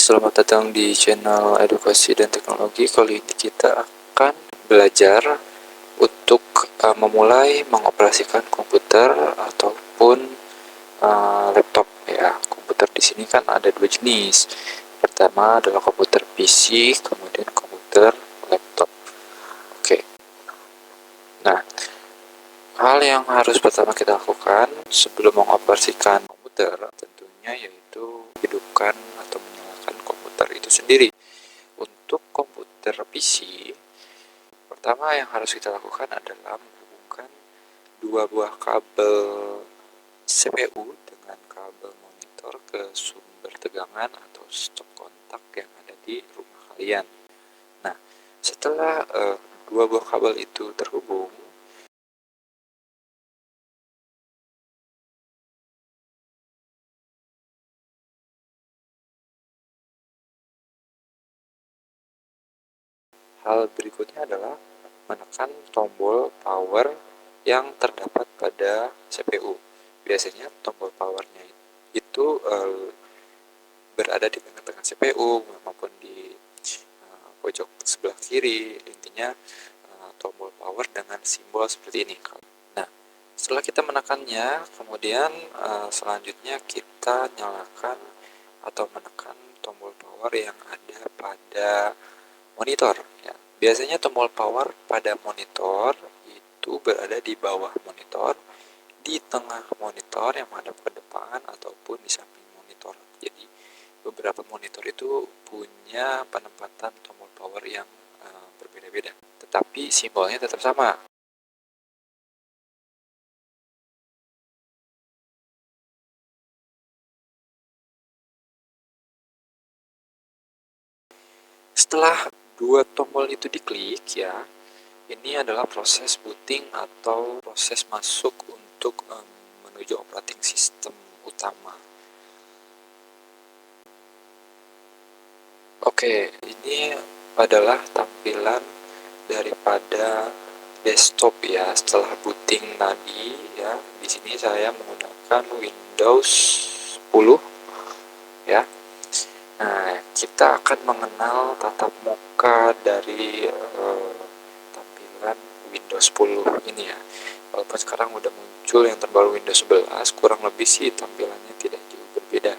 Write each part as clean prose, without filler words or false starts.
Selamat datang di channel Edukasi dan Teknologi. Kali ini kita akan belajar untuk memulai mengoperasikan komputer ataupun laptop ya. Komputer di sini kan ada dua jenis. Pertama adalah komputer PC, kemudian komputer laptop. Oke. Nah, hal yang harus pertama kita lakukan sebelum mengoperasikan komputer tentunya yaitu hidupkan atau menyalakan komputer itu sendiri. Untuk komputer PC, pertama yang harus kita lakukan adalah menghubungkan dua buah kabel CPU dengan kabel monitor ke sumber tegangan atau stop kontak yang ada di rumah kalian. Nah, setelah dua buah kabel itu terhubung, hal berikutnya adalah menekan tombol power yang terdapat pada CPU. Biasanya tombol powernya itu berada di tengah-tengah CPU maupun di pojok sebelah kiri. Intinya tombol power dengan simbol seperti ini. Nah, setelah kita menekannya, kemudian selanjutnya kita nyalakan atau menekan tombol power yang ada pada monitor ya. Biasanya tombol power pada monitor itu berada di bawah monitor, di tengah monitor yang menghadap ke depan ataupun di samping monitor. Jadi beberapa monitor itu punya penempatan tombol power yang berbeda-beda, tetapi simbolnya tetap sama. Setelah dua tombol itu diklik ya, ini adalah proses booting atau proses masuk untuk menuju operating system utama. Oke, ini adalah tampilan daripada desktop ya setelah booting tadi ya. Di sini saya menggunakan Windows 10 ya. Nah, kita akan mengenal tatap muka dari tampilan Windows 10 ini ya. Walaupun sekarang udah muncul yang terbaru Windows 11, kurang lebih sih tampilannya tidak jauh berbeda.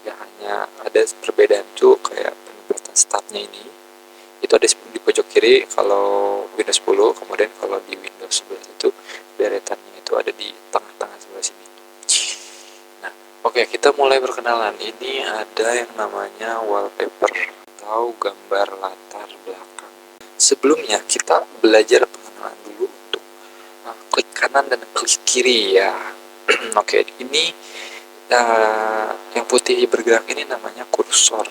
Ya hanya ada perbedaan tuh kayak penempatan startnya ini. Itu ada di pojok kiri kalau Windows 10, kemudian kalau di Windows 11 itu deretannya itu ada di tengah-tengah sebelah sini. Nah, oke, kita mulai berkenalan. Ini ada yang namanya wallpaper atau gambar latar belakang. Sebelumnya kita belajar pengenalan dulu untuk klik kanan dan klik kiri ya. Oke, ini yang putih bergerak ini namanya kursor.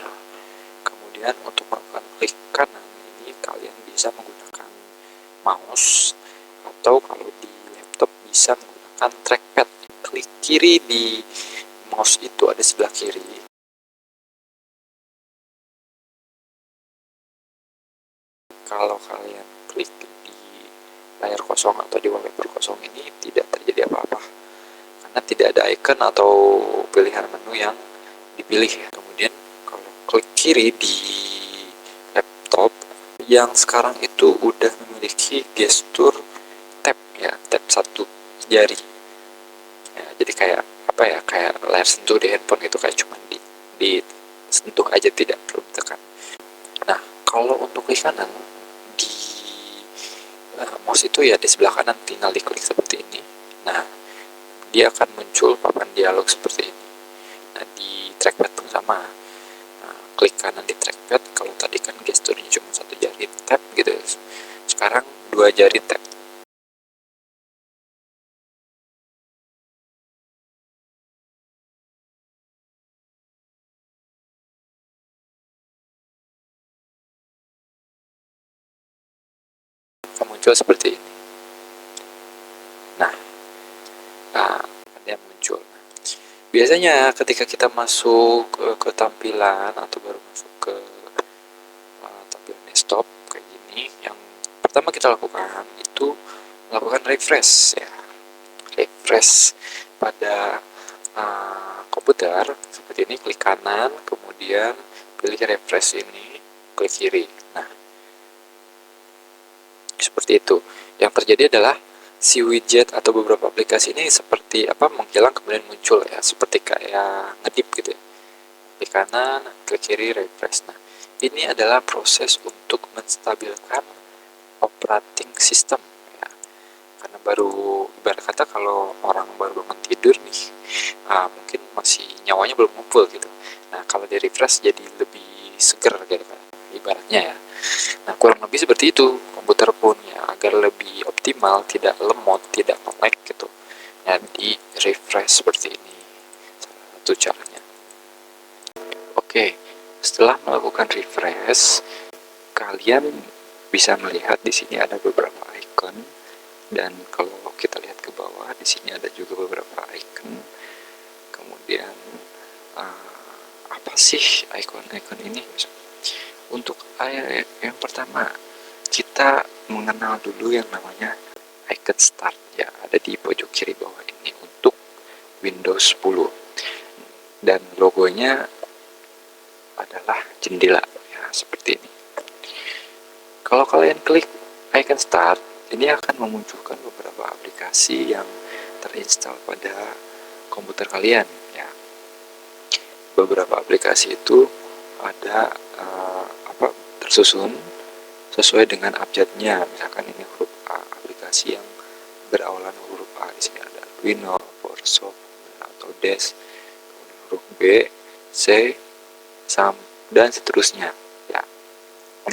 Kemudian untuk melakukan klik kanan ini kalian bisa menggunakan mouse atau kalau di laptop bisa menggunakan trackpad. Klik kiri di mouse itu ada sebelah kiri. Kalau kalian klik di layar kosong atau di wallpaper kosong ini tidak terjadi apa-apa karena tidak ada icon atau pilihan menu yang dipilih ya. Kemudian kalau klik kiri di laptop yang sekarang itu udah memiliki gestur tap ya, tap satu jari ya, jadi kayak apa ya, kayak layar sentuh di handphone gitu, kayak cuma di sentuh aja, tidak perlu ditekan. Nah, kalau untuk klik kanan di mouse itu ya di sebelah kanan tinggal diklik seperti ini. Nah, dia akan muncul papan dialog seperti ini. Nah, di trackpad pun sama. Nah, klik kanan di trackpad, kalau tadi kan gesturnya cuma satu jari tap gitu, sekarang dua jari tap. Akan muncul seperti ini. Nah, dia muncul. Biasanya ketika kita masuk ke tampilan atau baru masuk ke tampilan desktop kayak gini, yang pertama kita lakukan itu melakukan refresh ya. Refresh pada komputer seperti ini, klik kanan, kemudian pilih refresh ini, klik kiri. Nah, seperti itu. Yang terjadi adalah si widget atau beberapa aplikasi ini seperti menghilang kemudian muncul ya, seperti kayak ngedip gitu ya. Klik kanan, klik kiri, refresh. Nah, ini adalah proses untuk menstabilkan operating system ya. Karena baru, ibarat kata kalau orang baru bangun tidur nih, mungkin masih nyawanya belum ngumpul gitu. Nah, kalau di refresh jadi lebih seger gitu kan, ibaratnya ya. Nah, kurang lebih seperti itu komputer pun ya, agar lebih optimal, tidak lemot, tidak nge-lag gitu. Ya, di refresh seperti ini. Salah satu caranya. Oke, setelah melakukan refresh, kalian bisa melihat di sini ada beberapa icon, dan kalau kita lihat ke bawah di sini ada juga beberapa icon. Kemudian apa sih icon-icon ini? Untuk yang pertama, kita mengenal dulu yang namanya icon start ya, ada di pojok kiri bawah ini untuk Windows 10, dan logonya adalah jendela ya, seperti ini. Kalau kalian klik icon start, ini akan memunculkan beberapa aplikasi yang terinstall pada komputer kalian ya. Beberapa aplikasi itu ada tersusun sesuai dengan abjadnya. Misalkan ini huruf A, aplikasi yang berawalan huruf A. Di sini ada Arduino, Photoshop, atau Dash, kemudian huruf B, C, dan seterusnya ya.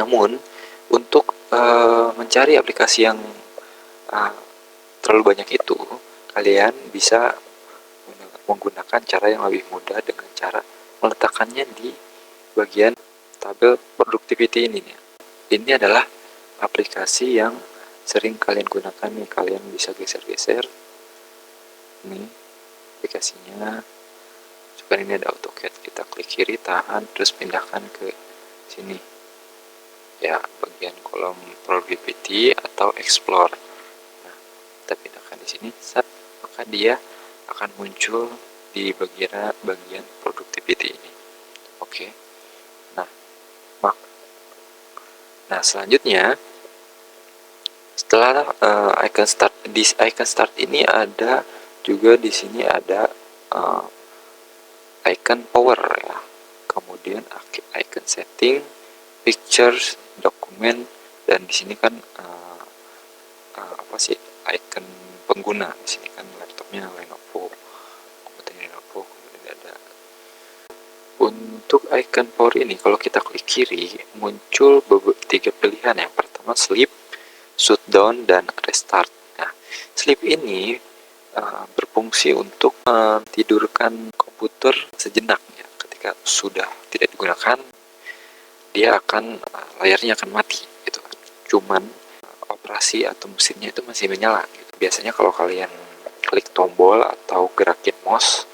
Namun untuk mencari aplikasi yang terlalu banyak itu, kalian bisa menggunakan cara yang lebih mudah dengan cara meletakkannya di bagian tabel productivity ini nih. Ini adalah aplikasi yang sering kalian gunakan nih. Kalian bisa geser-geser nih aplikasinya. Misalkan ini ada AutoCAD, kita klik kiri, tahan, terus pindahkan ke sini ya, bagian kolom productivity atau explore. Nah, kita pindahkan di sini, maka dia akan muncul di bagian productivity ini. Oke. Nah, selanjutnya setelah icon start, di icon start ini ada juga di sini ada icon power ya. Kemudian icon setting, pictures, dokumen, dan di sini kan icon pengguna. Di sini kan laptopnya Lenovo, komputernya Lenovo, kemudian ada. Untuk icon power ini, kalau kita klik kiri, muncul 3 pilihan. Yang pertama sleep, shutdown, dan restart. Nah, sleep ini berfungsi untuk mentidurkan komputer sejenak ya. Ketika sudah tidak digunakan, dia akan layarnya akan mati gitu kan. Cuman operasi atau mesinnya itu masih menyala gitu. Biasanya kalau kalian klik tombol atau gerakin mouse,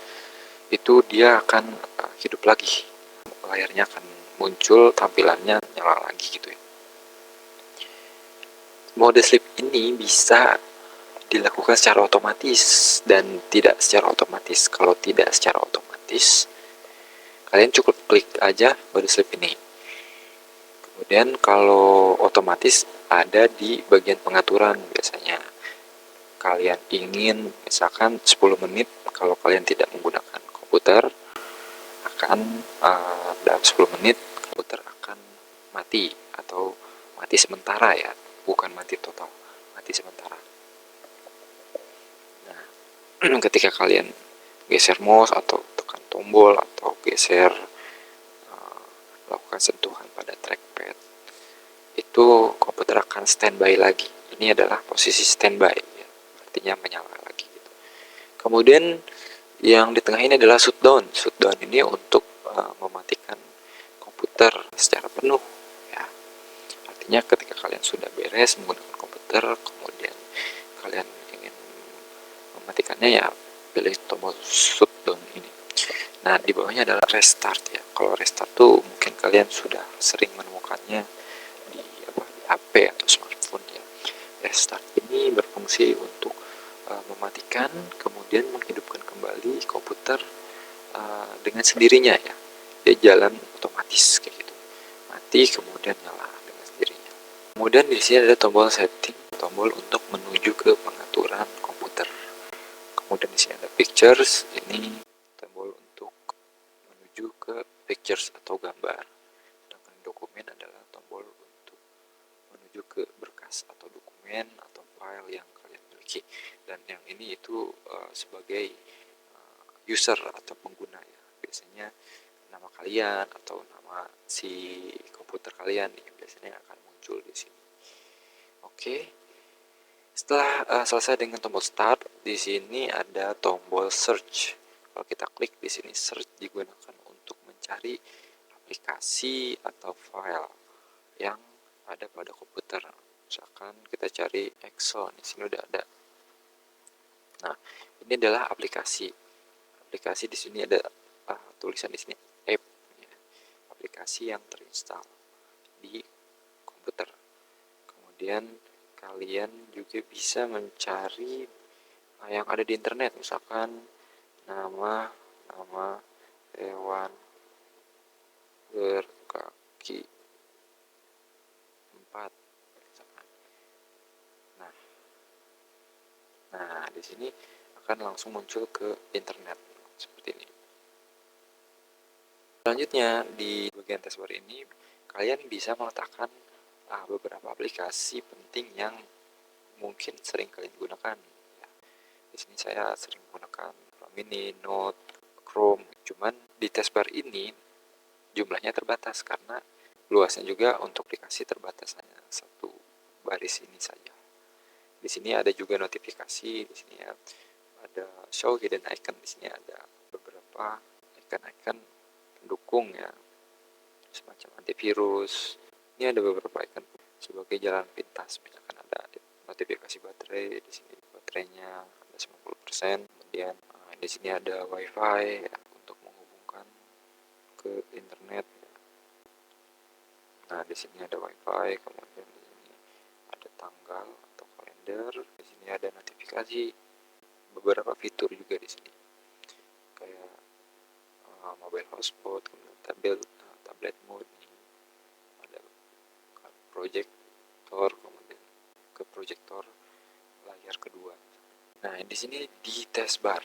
itu dia akan hidup lagi, layarnya akan muncul, tampilannya nyala lagi gitu ya. Mode sleep ini bisa dilakukan secara otomatis dan tidak secara otomatis. Kalau tidak secara otomatis, kalian cukup klik aja mode sleep ini. Kemudian kalau otomatis ada di bagian pengaturan. Biasanya kalian ingin misalkan 10 menit, kalau kalian tidak menggunakan komputer, akan dalam 10 menit komputer akan mati, atau mati sementara ya, bukan mati total, mati sementara. Nah, ketika kalian geser mouse atau tekan tombol atau geser lakukan sentuhan pada trackpad, itu komputer akan standby lagi. Ini adalah posisi standby ya, artinya menyala lagi gitu. Kemudian yang di tengah ini adalah shutdown. Shutdown ini untuk mematikan komputer secara penuh ya. Artinya ketika kalian sudah beres menggunakan komputer, kemudian kalian ingin mematikannya ya, pilih tombol shutdown ini. Nah, di bawahnya adalah restart ya. Kalau restart tuh mungkin kalian sudah sering menemukannya di HP atau smartphone ya. Restart ini berfungsi untuk mematikan kemudian menghidupkan kembali komputer dengan sendirinya ya. Dia jalan otomatis kayak gitu. Mati kemudian nyala dengan sendirinya. Kemudian di sini ada tombol setting, tombol untuk menuju ke pengaturan komputer. Kemudian di sini ada pictures, ini tombol untuk menuju ke pictures atau gambar. Sedangkan dokumen adalah tombol untuk menuju ke berkas atau dokumen atau file yang kalian miliki. Dan yang ini itu sebagai user atau pengguna ya. Biasanya nama kalian atau nama si komputer kalian yang biasanya akan muncul di sini. Oke. Setelah selesai dengan tombol start, di sini ada tombol search. Kalau kita klik di sini, search digunakan untuk mencari aplikasi atau file yang ada pada komputer. Misalkan kita cari Excel, di sini udah ada. Nah, ini adalah aplikasi. Aplikasi di sini ada tulisan di sini app, ya. Aplikasi yang terinstall di komputer. Kemudian kalian juga bisa mencari yang ada di internet, misalkan nama hewan berkaki 4 misalkan. Nah, di sini akan langsung muncul ke internet seperti ini. Selanjutnya di bagian taskbar ini kalian bisa meletakkan beberapa aplikasi penting yang mungkin sering kalian gunakan. Ya, di sini saya sering menggunakan Mini, Note, Chrome. Cuman di taskbar ini jumlahnya terbatas karena luasnya juga untuk aplikasi terbatas, hanya satu baris ini saja. Di sini ada juga notifikasi, di sini ada show hidden icon, di sini ada beberapa icon-icon pendukung ya, semacam antivirus. Ini ada beberapa icon sebagai jalan pintas, misalkan ada notifikasi baterai, di sini baterainya ada 90%. Kemudian di sini ada wifi ya, untuk menghubungkan ke internet. Nah, di sini ada wifi, kemudian di sini ada tanggal atau kalender, di sini ada notifikasi, beberapa fitur juga di sini kayak mobile hotspot, kemudian tablet mode, ada proyektor, kemudian ke proyektor layar kedua. Nah, di sini di taskbar.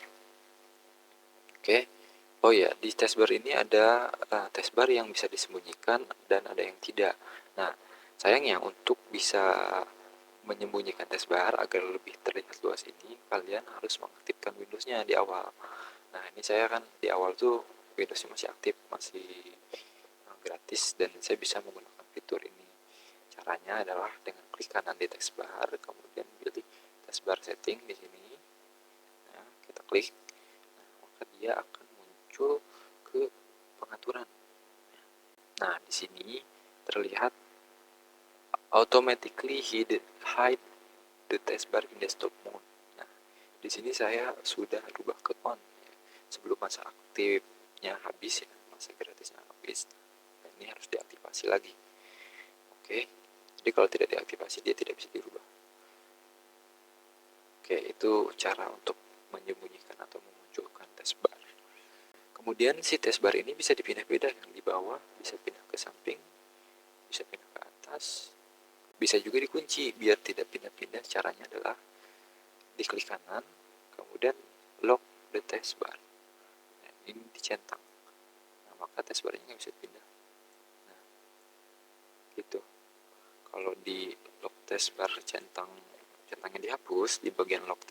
Oke. Oh ya, di taskbar ini ada taskbar yang bisa disembunyikan dan ada yang tidak. Nah, sayangnya untuk bisa menyembunyikan taskbar agar lebih terlihat luas ini, kalian harus mengaktifkan Windows-nya di awal. Nah, ini saya kan di awal tuh Windows-nya masih aktif, masih gratis, dan saya bisa menggunakan fitur ini. Caranya adalah dengan klik kanan di taskbar, kemudian pilih taskbar setting di sini. Nah, kita klik, maka dia akan muncul ke pengaturan. Nah, di sini terlihat automatically hide the taskbar in desktop mode. Nah, di sini saya sudah rubah ke on ya, sebelum masa aktifnya habis ya, masa gratisnya habis. Nah, ini harus diaktifasi lagi. Oke, jadi kalau tidak diaktifasi dia tidak bisa dirubah. Oke, itu cara untuk menyembunyikan atau memunculkan taskbar. Kemudian si taskbar ini bisa dipindah-pindah, yang di bawah bisa pindah ke samping, bisa pindah ke atas, bisa juga dikunci. Biar tidak pindah-pindah, caranya adalah diklik kanan, kemudian lock the taskbar. Nah, ini dicentang. Nah, maka taskbarnya nggak bisa pindah. Nah, gitu. Kalau di lock taskbar centangnya dihapus, di bagian lock